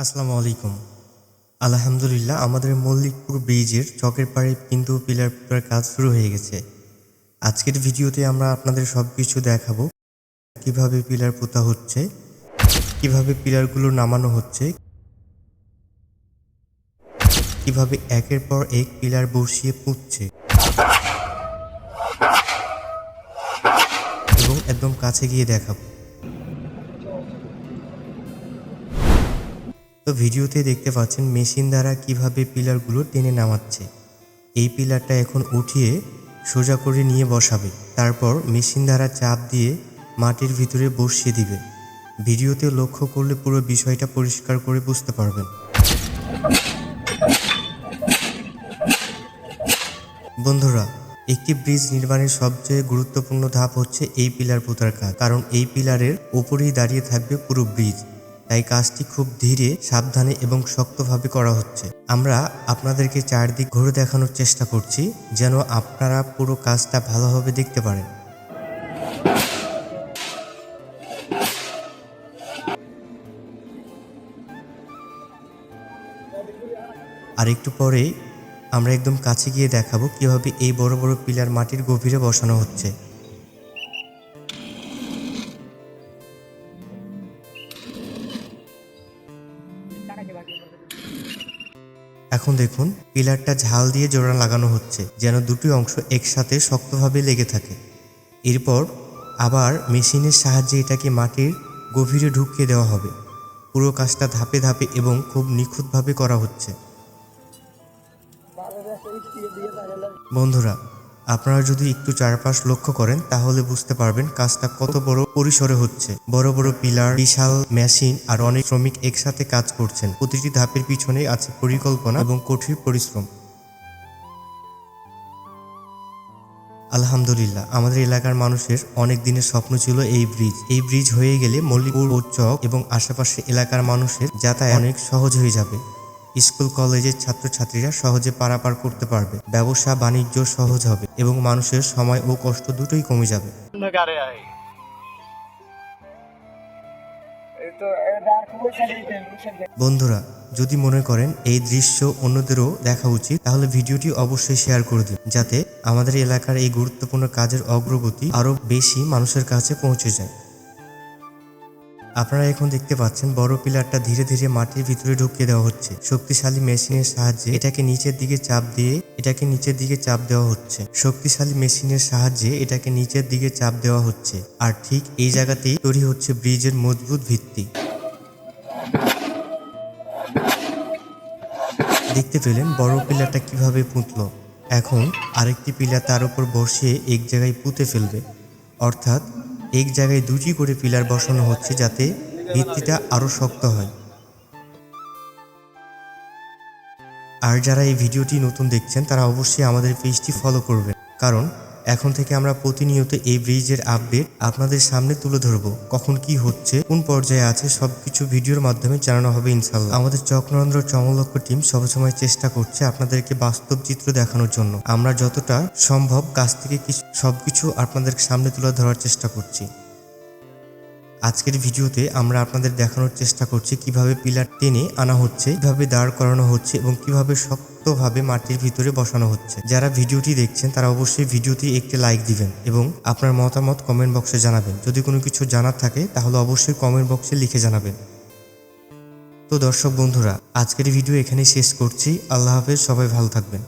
আসসালামু আলাইকুম। আলহামদুলিল্লাহ, আমাদের মল্লিকপুর ব্রিজের চকের পাড়ে কিন্তু পিলার পোতার কাজ শুরু হয়ে গেছে। আজকের ভিডিওতে আমরা আপনাদের সবকিছু দেখাবো, কিভাবে পিলার পোতা হচ্ছে, কিভাবে পিলারগুলো নামানো হচ্ছে, কিভাবে একের পর এক পিলার বসিয়ে পুঁতছে এবং একদম কাছে গিয়ে দেখাবো। তো ভিডিওতে দেখতে পাচ্ছেন মেশিন দ্বারা কিভাবে পিলারগুলো টেনে নামাচ্ছে। এই পিলারটা এখন উঠিয়ে সোজা করে নিয়ে বসাবে, তারপর মেশিন দ্বারা চাপ দিয়ে মাটির ভিতরে বসিয়ে দিবে। ভিডিওতে লক্ষ্য করলে পুরো বিষয়টা পরিষ্কার করে বুঝতে পারবেন। বন্ধুরা, একটি ব্রিজ নির্মাণের সবচেয়ে গুরুত্বপূর্ণ ধাপ হচ্ছে এই পিলার পোতার কাজ, কারণ এই পিলারের উপরেই দাঁড়িয়ে থাকবে পুরো ব্রিজ। তাই কাজটি খুব ধীরে, সাবধানে এবং শক্তভাবে করা হচ্ছে। আমরা আপনাদেরকে চারদিক ঘুরে দেখানোর চেষ্টা করছি, যেন আপনারা পুরো কাজটা ভালোভাবে দেখতে পারেন। আর একটু পরেই আমরা একদম কাছে গিয়ে দেখাবো কিভাবে এই বড় বড় পিলার মাটির গভীরে বসানো হচ্ছে। এখন দেখুন, পিলারটা ঝাল দিয়ে জোড়া লাগানো হচ্ছে, যেন দুটি অংশ একসাথে শক্তভাবে লেগে থাকে। এরপর আবার মেশিনের সাহায্যে এটাকে মাটির গভীরে ঢুকিয়ে দেওয়া হবে। পুরো কাজটা ধাপে ধাপে এবং খুব নিখুঁতভাবে করা হচ্ছে। বন্ধুরা, আপনারা যদি একটু চারপাশ লক্ষ্য করেন তাহলে বুঝতে পারবেন কাজটা কত বড় পরিসরে হচ্ছে। বড় বড় পিলার, বিশাল মেশিন আর অনেক শ্রমিক একসাথে কাজ করছেন। প্রতিটি ধাপের পিছনে আছে পরিকল্পনা এবং কঠিন পরিশ্রম। আলহামদুলিল্লাহ, আমাদের এলাকার মানুষের অনেক দিনের স্বপ্ন ছিল এই ব্রিজ। এই ব্রিজ হয়ে গেলে মল্লিকপুর ও চক এবং আশেপাশে এলাকার মানুষের যাতায়াত অনেক সহজ হয়ে যাবে। স্কুল কলেজের ছাত্রছাত্রীরা সহজে পারাপার করতে পারবে, ব্যবসা বাণিজ্য সহজ হবে এবং মানুষের সময় ও কষ্ট দুটোই কমে যাবে। বন্ধুরা, যদি মনে করেন এই দৃশ্য অন্যদেরও দেখা উচিত, তাহলে ভিডিওটি অবশ্যই শেয়ার করে দিন, যাতে আমাদের এলাকার এই গুরুত্বপূর্ণ কাজের অগ্রগতি আরও বেশি মানুষের কাছে পৌঁছে যায়। আপনারা এখন দেখতে পাচ্ছেন বড় পিলারটা ধীরে ধীরে মাটির ভিতরে ঢুকিয়ে দেওয়া হচ্ছে। শক্তিশালী মেশিনের সাহায্যে এটাকে নিচের দিকে চাপ দেওয়া হচ্ছে। শক্তিশালী মেশিনের সাহায্যে এটাকে নিচের দিকে চাপ দেওয়া হচ্ছে। আর ঠিক এই জায়গাতেই তৈরি হচ্ছে ব্রিজের মজবুত ভিত্তি। দেখতে পেলেন বড় পিলারটা কিভাবে পুঁতলো। এখন আরেকটি পিলার তার উপর বসিয়ে এক জায়গায় পুঁতে ফেলবে, অর্থাৎ এক জায়গায় দুটি করে পিলার বসানো হচ্ছে, যাতে ভিত্তিটা আরো শক্ত হয়। আর যারা এই ভিডিওটি নতুন দেখছেন তারা অবশ্যই আমাদের পেজটি ফলো করবেন, কারণ এখন থেকে আমরা প্রতিনিয়ত এই ব্রিজের আপডেট আপনাদের সামনে তুলে ধরবো। কখন কি হচ্ছে, কোন পর্যায়ে আছে, সবকিছু ভিডিওর মাধ্যমে জানানো হবে ইনশাআল্লাহ। আমাদের চক্রান্ধ্র চমলক্ষ টিম সবসময় চেষ্টা করছে আপনাদেরকে বাস্তব চিত্র দেখানোর জন্য। আমরা যতটা সম্ভব কাছ থেকে সবকিছু আপনাদের সামনে তুলে ধরার চেষ্টা করছি। আজকের ভিডিওতে আমরা আপনাদের দেখানোর চেষ্টা করছি কিভাবে পিলার টেনে আনা হচ্ছে, কিভাবে দাঁড় করানো হচ্ছে এবং কিভাবে শক্তভাবে মাটির ভিতরে বসানো হচ্ছে। যারা ভিডিওটি দেখছেন তারা অবশ্যই ভিডিওটি একটি লাইক দিবেন এবং আপনার মতামত কমেন্ট বক্সে জানাবেন। যদি কোনো কিছু জানার থাকে তাহলে অবশ্যই কমেন্ট বক্সে লিখে জানাবেন। তো দর্শক বন্ধুরা, আজকের ভিডিও এখানেই শেষ করছি। আল্লাহ হাফেজ, সবাই ভালো থাকবেন।